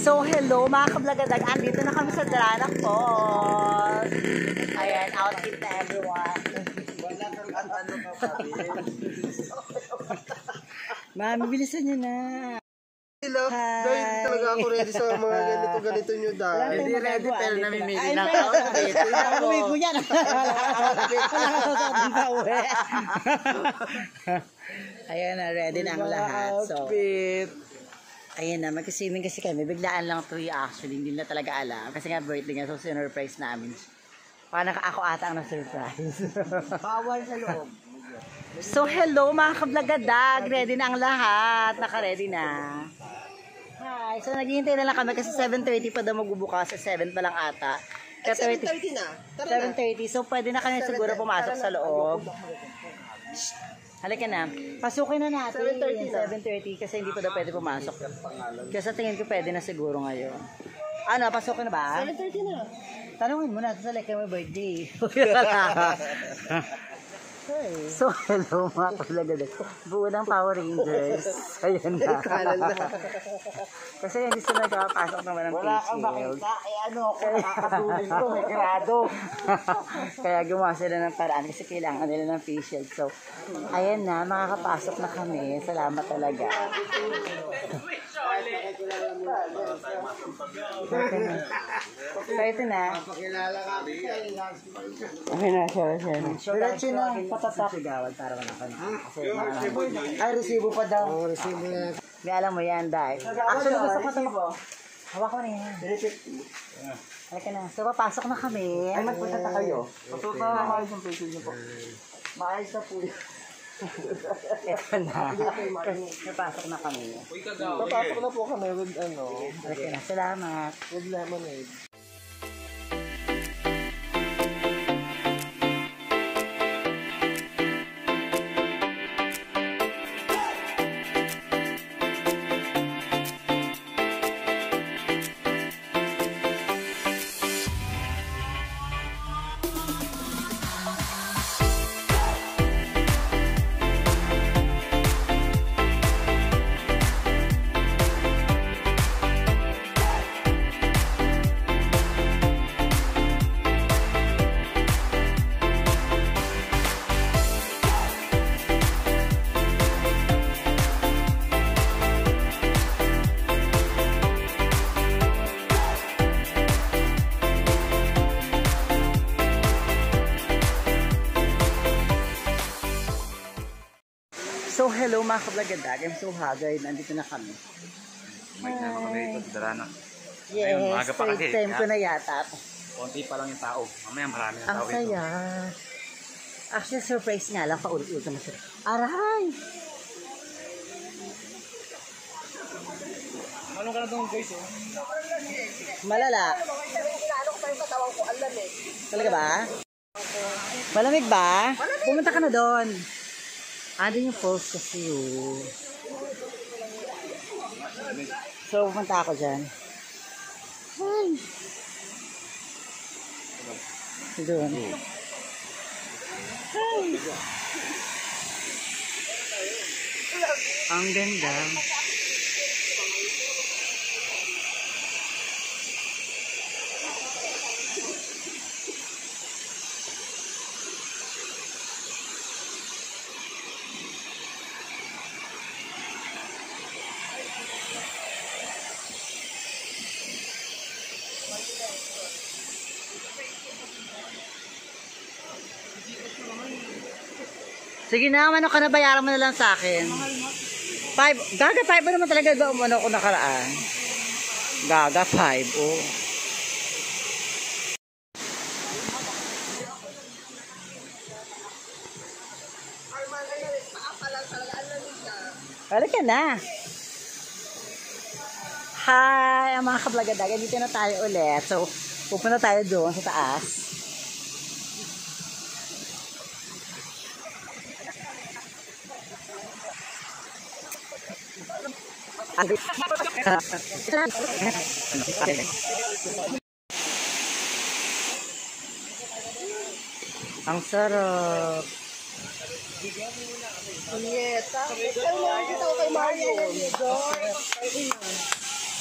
So, hello mga kablagadag. Andito na kami sa Darana Falls. Ayan, outfit na everyone. Mami, bilisan nyo na. Dahil talaga ako ready sa mga ganito nyo dahil. Hindi ready pero namimili na ako. Umigo yan. Ayan na, ready na ang lahat. So, ayan na, mag-swimming kasi kami. Biglaan lang ito actually. Hindi na talaga alam. Kasi nga birthday nga, so sinurprise namin. Parang ako ata ang na-surprise. Bawal sa loob. So, hello mga kablagadag. Ready na ang lahat. Naka-ready na. Hi. So, naghihintay na lang kami kasi 7:30 pa daw magbubukas. Sa 7 pa lang ata. 7:30 na. 7:30. So, pwede na kami siguro pumasok sa loob. Halika na. Pasukin na natin. 7:30 kasi hindi pa daw pwede pumasok. Kasi tingin ko pwede na siguro ngayon. Ano, pasukin na ba? 7:30 na. Tanungin mo na sa like my birthday. So, hello mga kablagadag. Buo ng Power Rangers. Ayan na. Kasi hindi sila nakapasok naman ng face shield. Wala kang makita. Ano ako, nakakadulin ko. May grado. Kaya gumawa sila ng paraan kasi kailangan nila ng face shield. So, ayan na. Makakapasok na kami. Salamat talaga. So, ito na. Okay na, siya. Diretso na. Patatak. Sigawad para wala ka na. Ay, resibo pa daw. Resibo na. May alam mo yan, dahil. Actually, gusto ko ito. Hawak ko na yan. Halika na. So, papasok na kami. Ay, magpunta kayo. Patuta na maayos yung peso niyo po. Maayos na po yun. Ito na. Napasok na kami. Papasok na po kami with ano. Halika na. Salamat. With lemonade. So, hello mga kablagadag. I'm so haggard. Nandito na kami. May naman kami dito sa Darana. Yes, Ayun, maaga pa third kasi, time ko na yata. Konti pa lang yung tao. Mamaya marami na Ang tao dito. saya. Actually, surprise nga lang. Paulit-ulit naman siya. Aray! Ano ka na doon guys? Malala. Talaga ba? Malamig ba? Pumunta ka na doon. Andun yung falls kasi yun. So, pumunta ako dyan. Ay! Doon. Ay! Ang ganda. Sige na, ano ka na, bayaran mo na lang sa akin. 5. Gaga 5 naman talaga ba umano ko nakaraan? Gaga 5, oh. Halika na. Hi, mga kablagadag. Dito na tayo ulit. So, pupunta tayo doon sa taas. Ang sarap. Punyeta. Ay, nakikita ko kay Mario.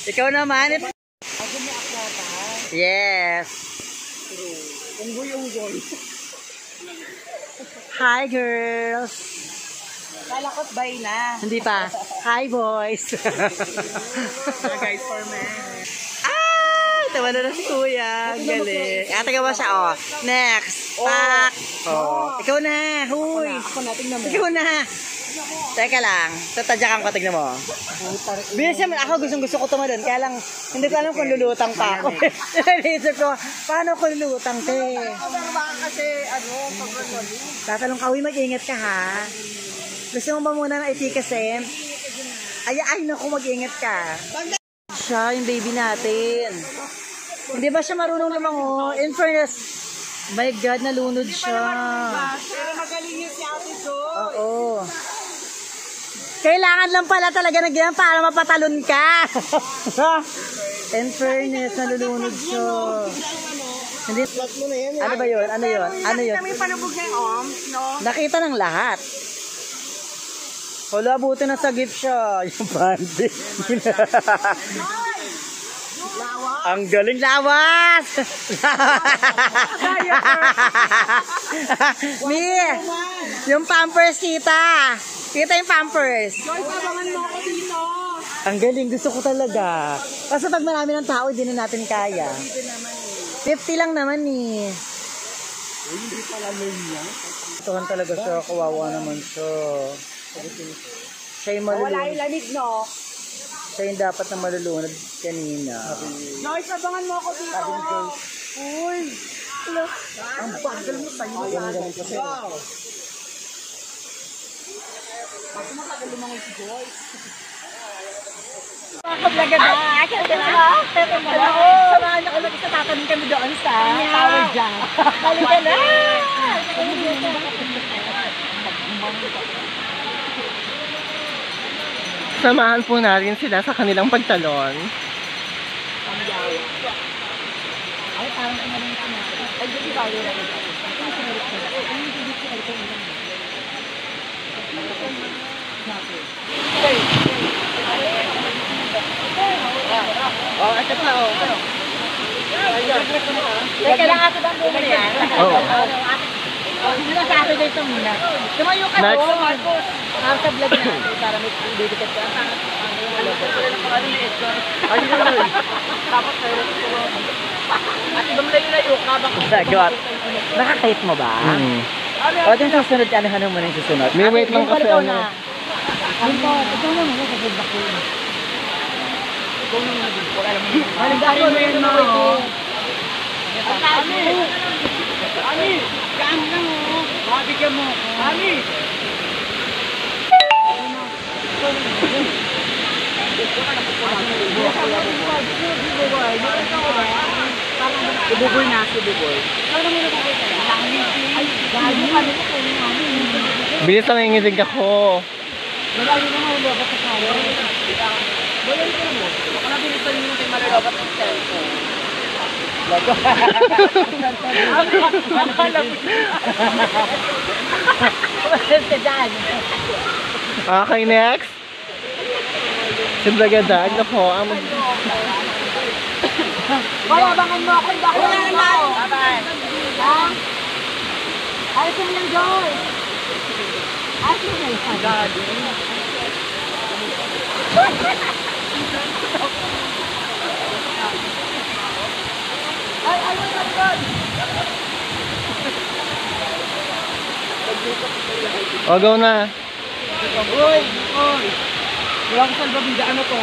Ikaw naman. Yes. Unggoy-unggoy. Hi, girls. Kalakot bay na. Hindi pa. Hi, boys. Guys, for me. Tawa na si Kuya. Ang galing. Taga ba siya? Oh. Next. Pak. Oh. Ikaw na. Huy. Ako na, tingnan mo. Ikaw na. Teka lang. Tatadyakan ko. Tignan mo. Bilis naman ako. Gustong-gusto ko tumadon. Kaya lang, hindi ko alam kung lulutang pa ako. Naisip ko, paano ko lulutang, te? Baka kasi, sobrang loli. Tatalong ka. Huy, mag-ingat ka, ha? Gusto mo ba muna ng itikasin? Ay, naku, mag-ingat ka. Siya, yung baby natin. Hindi ba siya marunong lumango? In fairness, my God, nalunod siya. Pero magaling yun si Ate Jo. Oo. Kailangan lang pala talaga na ganyan para mapatalon ka. In fairness, nalulunod siya. Hindi. Ano ba yun? Ano yun? Ano yun? May panubog na yung no? Nakita ng lahat. Wala, buti na sa gift siya. Yung bandi. Ang galing lawas! Mi, yung pampers kita. Kita yung pampers. Joy, pabangan mo ako dito. Ang galing, gusto ko talaga. Kasi pag marami ng tao, hindi na natin kaya. 50 lang naman eh. Hindi pala niya. Ituhan talaga siya, kawawa naman siya. Siya yung malulunod. Wala yung lamig, no? Siya yung dapat na malulunod kanina. Joy, pabangan mo ako dito. Uy. Ang bagal mo sa'yo. Wow. Ako matagal lumangoy si Joy. Makablaga ba? Samahan niyo ko mag-isa, tatanong kami doon sa Tower Jam. Halika na! Samahan po natin sila sa kanilang pagtalon. Ay, parang ano rin ito natin. Ay, di ba yun lang ito? Oh, ito pa, oh. Teka lang, ako ba muna yan? Oo. Hindi na sa akin dito muna. Tumayo ka Next. doon, Marcos. Sa vlog natin, para may dedikat ka. At ibang layo-layo ka bang sagot? Nakakait mo ba? O, din susunod, ano mo na yung susunod? May wait lang kasi ikaw ano. na. Ikaw na mo, sa ko. Halimbawa mo yun mo. Ani! Gaan lang, oh. Mabigyan mo. Ani! Ibuboy na, ibuboy. Bilis lang nanginginig ako. Wala yun naman yung lobat sa kaya. Wala yun naman mo. Baka nabilisan yun yung malalabat ng cellphone. Logo. Basta dyan. Okay, next. Si Bragadag na po ang mag... Hoy, abangan mo ako. Wala naman. Ha? Ayos mo lang, Joy. Ayos mo lang. O, go na. Uy! Uy! Wala ko salbabida. Ano to?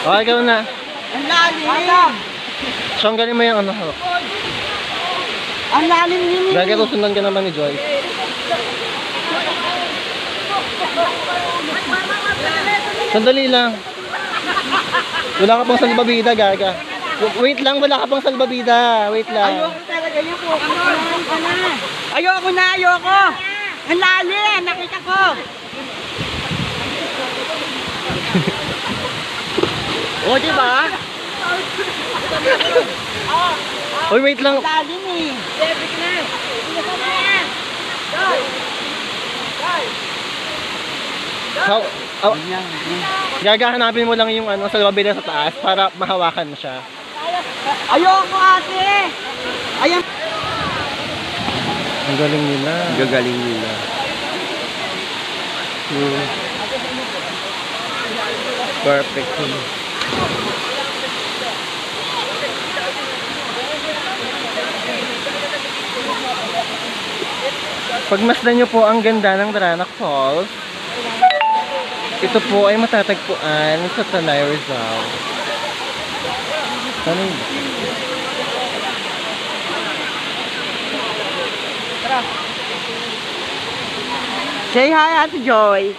Okay, go na. Ang lalim! Siyang galing mo yung ano. Ang lalim yun! Gagi, susundan ka naman ni Joyce. Sandali lang. Wala ka pang salbabida, Gaga. Wait lang, wala ka pang salbabida. Wait lang. Ayoko talaga yun po. Ayoko na, ayoko! Ang lalim! Nakita ko! O, diba? Uy, wait lang. Lalim eh. Epic na. How, oh, gagahanapin mo lang yung ano, salbabida sa taas para mahawakan mo siya. Ayoko ate. Ayan. Ang galing nila. Gagaling nila. Perfect. Pagmasdan nyo po ang ganda ng Daranac Falls. Ito po ay matatagpuan sa Tanay, Rizal. Ano yun? Say hi, Ate Joy.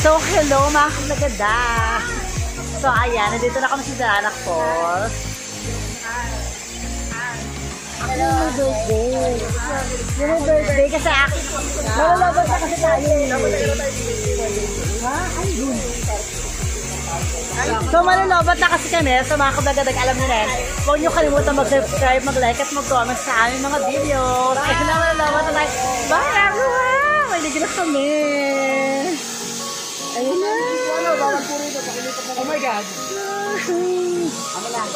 So, hello mga kamaganda. So, ayan, nandito na kami sa Daranac Falls. Hello. Yung birthday kasi akin. Malalaban na kasi tayo. Ha? Ay, yun. So, malalaban na kasi kami. So, mga kamagadag, alam nyo na yan. Huwag nyo kalimutan mag-subscribe, mag-like, at mag-comment sa aming mga videos. Kasi na malalaban na tayo. Bye, everyone! May ligil na kami. Ayun na. Oh my God. Ano lang?